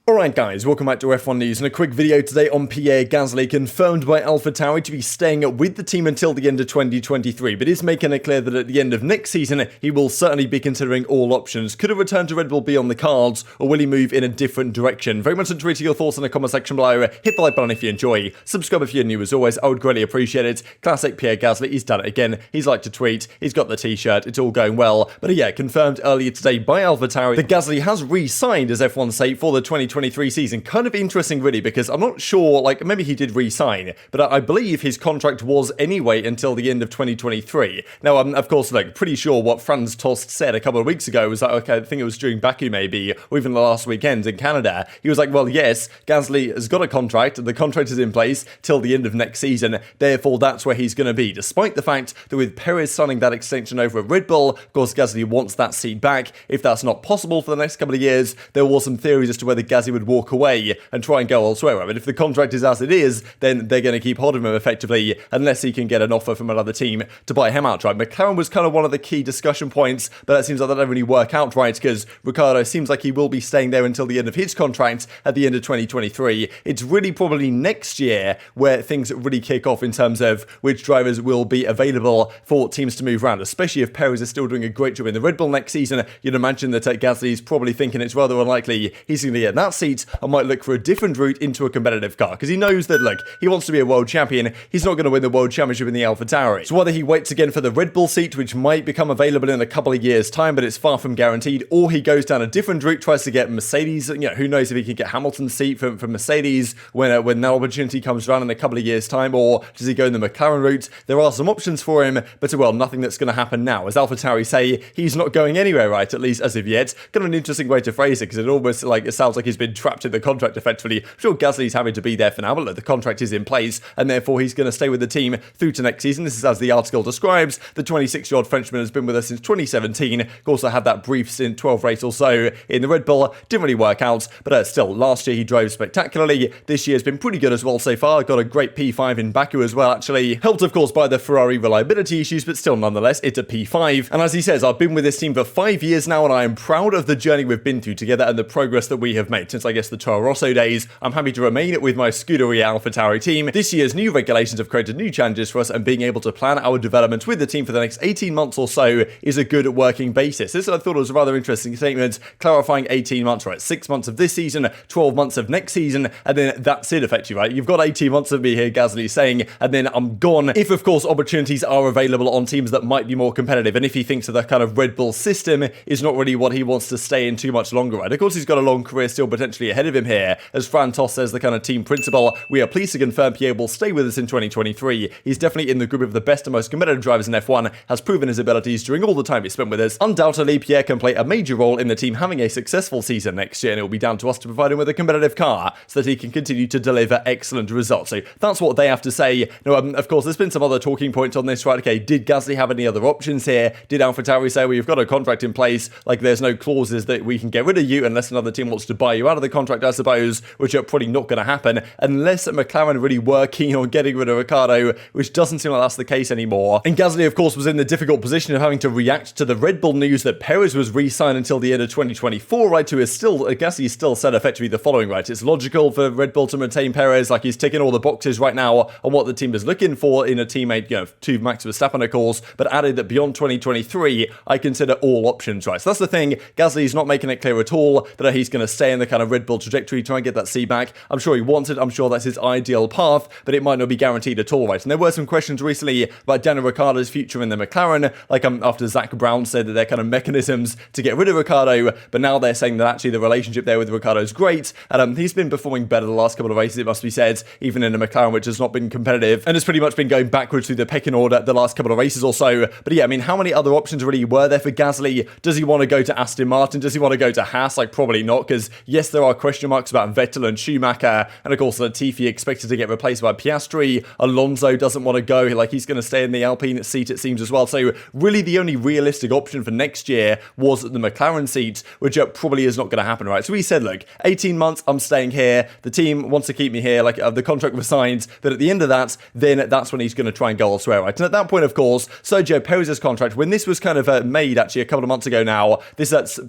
Alright guys, welcome back to F1 News and a quick video today on Pierre Gasly, confirmed by AlphaTauri to be staying with the team until the end of 2023, but is making it clear that at the end of next season he will certainly be considering all options. Could a return to Red Bull be on the cards, or will he move in a different direction? Very much into your thoughts in the comment section below. Hit the like button if you enjoy, subscribe if you're new as always, I would greatly appreciate it. Classic Pierre Gasly, he's done it again, he's liked to tweet, he's got the t-shirt, it's all going well, but yeah, confirmed earlier today by AlphaTauri that Gasly has re-signed, as F1 say, for the 2023 season. Kind of interesting really, because I'm not sure, like maybe he did re-sign, but I believe his contract was anyway until the end of 2023. Now I'm of course like pretty sure what Franz Tost said a couple of weeks ago was like, okay, I think it was during Baku maybe, or even the last weekend in Canada, he was like, well yes, Gasly has got a contract, the contract is in place till the end of next season, therefore that's where he's going to be, despite the fact that with Perez signing that extension over at Red Bull, of course Gasly wants that seat back. If that's not possible for the next couple of years, there were some theories as to whether Gasly would walk away and try and go elsewhere. I mean, if the contract is as it is, then they're going to keep hold of him effectively unless he can get an offer from another team to buy him outright. McLaren was kind of one of the key discussion points, but it seems like that doesn't really work out right, because Riccardo seems like he will be staying there until the end of his contract at the end of 2023. It's really probably next year where things really kick off in terms of which drivers will be available for teams to move around, especially if Perez is still doing a great job in the Red Bull next season. You'd imagine that Gasly's probably thinking it's rather unlikely he's going to get that seat and might look for a different route into a competitive car, because he knows that, look, he wants to be a world champion, he's not going to win the world championship in the AlphaTauri. So whether he waits again for the Red Bull seat, which might become available in a couple of years time, but it's far from guaranteed, or he goes down a different route, tries to get Mercedes, you know, who knows if he can get Hamilton's seat from Mercedes when that opportunity comes around in a couple of years time, or does he go in the McLaren route? There are some options for him, but well, nothing that's going to happen now. As AlphaTauri say, he's not going anywhere, right, at least as of yet. Kind of an interesting way to phrase it, because it almost like, it sounds like he's been trapped in the contract effectively. I'm sure Gasly's having to be there for now, but look, the contract is in place, and therefore he's going to stay with the team through to next season. This is as the article describes. The 26-year-old Frenchman has been with us since 2017. Also had that brief stint, 12 race or so in the Red Bull. Didn't really work out, but still, last year he drove spectacularly. This year's been pretty good as well so far. Got a great P5 in Baku as well, actually. Helped, of course, by the Ferrari reliability issues, but still, nonetheless, it's a P5. And as he says, I've been with this team for 5 years now, and I am proud of the journey we've been through together and the progress that we have made since, I guess, the Toro Rosso days. I'm happy to remain with my Scuderia AlphaTauri team. This year's new regulations have created new challenges for us, and being able to plan our development with the team for the next 18 months or so is a good working basis. This, I thought, was a rather interesting statement, clarifying 18 months, right? 6 months of this season, 12 months of next season, and then that's it, effectively, right? You've got 18 months of me here, Gasly, saying, and then I'm gone. If, of course, opportunities are available on teams that might be more competitive, and if he thinks that the kind of Red Bull system is not really what he wants to stay in too much longer, right? Of course, he's got a long career still potentially ahead of him here. As Franz Tost says, the kind of team principal, we are pleased to confirm Pierre will stay with us in 2023. He's definitely in the group of the best and most competitive drivers in F1, has proven his abilities during all the time he spent with us. Undoubtedly, Pierre can play a major role in the team having a successful season next year, and it will be down to us to provide him with a competitive car so that he can continue to deliver excellent results. So that's what they have to say. Now, of course, there's been some other talking points on this, right? Okay, did Gasly have any other options here? Did AlphaTauri say, well, you've got a contract in place, like there's no clauses that we can get rid of you unless another team wants to buy you out of the contract, I suppose, which are probably not going to happen unless McLaren really were keen on getting rid of Riccardo, which doesn't seem like that's the case anymore. And Gasly, of course, was in the difficult position of having to react to the Red Bull news that Perez was re-signed until the end of 2024, right? Who is still, Gasly still said effectively the following, right? It's logical for Red Bull to retain Perez, like he's ticking all the boxes right now on what the team is looking for in a teammate, you know, to Max Verstappen, of course, but added that beyond 2023, I consider all options, right? So that's the thing. Gasly's not making it clear at all that he's going to stay in the kind of Red Bull trajectory, try and get that seat back. I'm sure he wants it. I'm sure that's his ideal path, but it might not be guaranteed at all, right? And there were some questions recently about Daniel Ricciardo's future in the McLaren, like after Zach Brown said that they're kind of mechanisms to get rid of Ricciardo, but now they're saying that actually the relationship there with Ricciardo is great, and he's been performing better the last couple of races, it must be said, even in a McLaren which has not been competitive, and has pretty much been going backwards through the pecking order the last couple of races or so. But yeah, I mean, how many other options really were there for Gasly? Does he want to go to Aston Martin? Does he want to go to Haas? Like, probably not, because yes, there are question marks about Vettel and Schumacher, and of course Latifi expected to get replaced by Piastri. Alonso doesn't want to go, like he's going to stay in the Alpine seat, it seems, as well. So really the only realistic option for next year was the McLaren seat, which probably is not going to happen, right? So he said, look, 18 months, I'm staying here. The team wants to keep me here, like the contract was signed, but at the end of that, then that's when he's going to try and go elsewhere, right? And at that point, of course, Sergio Perez's contract, when this was kind of made actually a couple of months ago now,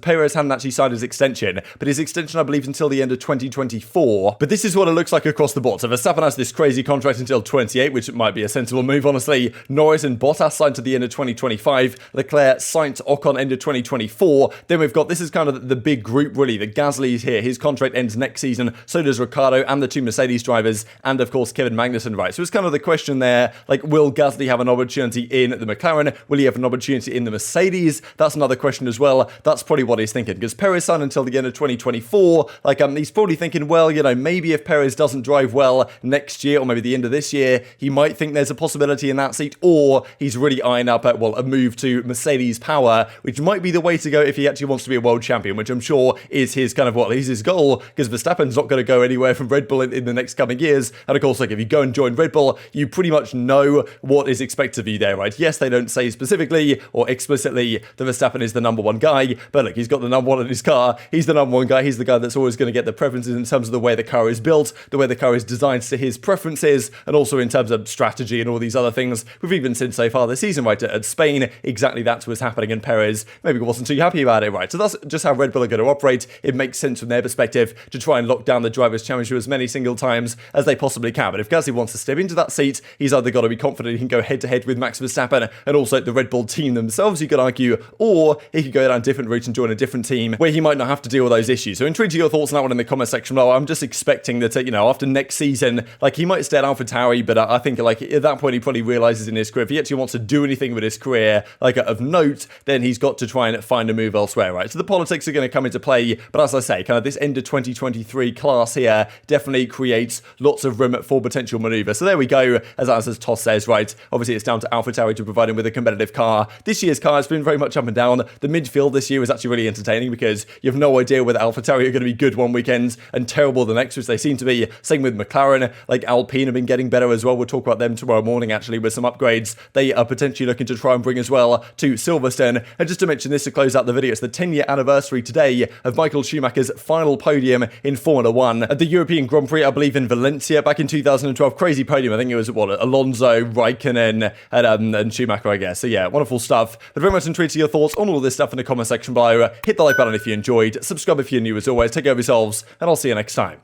Perez hadn't actually signed his extension, but his extension, I believe, until the end of 2024. But this is what it looks like across the board. So Verstappen has this crazy contract until 28, which might be a sensible move, honestly. Norris and Bottas signed to the end of 2025. Leclerc, Sainz, Ocon, end of 2024. Then we've got, this is kind of the big group, really. The Gasly's here. His contract ends next season. So does Riccardo and the two Mercedes drivers. And, of course, Kevin Magnussen, right? So it's kind of the question there, like, will Gasly have an opportunity in the McLaren? Will he have an opportunity in the Mercedes? That's another question as well. That's probably what he's thinking, because Perez signed until the end of 2024. Like, he's probably thinking, well, you know, maybe if Perez doesn't drive well next year, or maybe the end of this year, he might think there's a possibility in that seat, or he's really eyeing up at, well, a move to Mercedes power, which might be the way to go if he actually wants to be a world champion, which I'm sure is his kind of, what, is his goal, because Verstappen's not going to go anywhere from Red Bull in the next coming years. And of course, like, if you go and join Red Bull, you pretty much know what is expected of you there, right? Yes, they don't say specifically or explicitly that Verstappen is the number one guy, but look, he's got the number one in his car. He's the number one guy. He's the guy that's always going to get the preferences in terms of the way the car is built, the way the car is designed to his preferences, and also in terms of strategy and all these other things. We've even seen so far this season, right, at Spain, exactly that's what's happening, and Perez maybe wasn't too happy about it, right? So that's just how Red Bull are going to operate. It makes sense from their perspective to try and lock down the Drivers' Championship as many single times as they possibly can. But if Gasly wants to step into that seat, he's either got to be confident he can go head-to-head with Max Verstappen and also the Red Bull team themselves, you could argue, or he could go down different routes and join a different team where he might not have to deal with those issues. So intrigued to your thoughts on that one in the comment section below. I'm just expecting that, you know, after next season, like, he might stay at AlphaTauri, but I think, like, at that point he probably realizes in his career, if he actually wants to do anything with his career, like, of note, then he's got to try and find a move elsewhere, right? So the politics are going to come into play, but as I say, kind of this end of 2023 class here definitely creates lots of room for potential maneuver. So there we go, as Toss says, right? Obviously, it's down to AlphaTauri to provide him with a competitive car. This year's car has been very much up and down. The midfield this year is actually really entertaining because you have no idea whether AlphaTauri are going to be good one weekend and terrible the next, which they seem to be. Same with McLaren. Like, Alpine have been getting better as well. We'll talk about them tomorrow morning, actually, with some upgrades they are potentially looking to try and bring as well to Silverstone. And just to mention this to close out the video, it's the 10-year anniversary today of Michael Schumacher's final podium in Formula 1 at the European Grand Prix, I believe, in Valencia back in 2012. Crazy podium. I think it was, what, Alonso, Raikkonen, and Schumacher, I guess. So yeah, wonderful stuff. But very much intrigued to your thoughts on all of this stuff in the comment section below. Hit the like button if you enjoyed. Subscribe if you're new as always. Take care of yourselves, and I'll see you next time.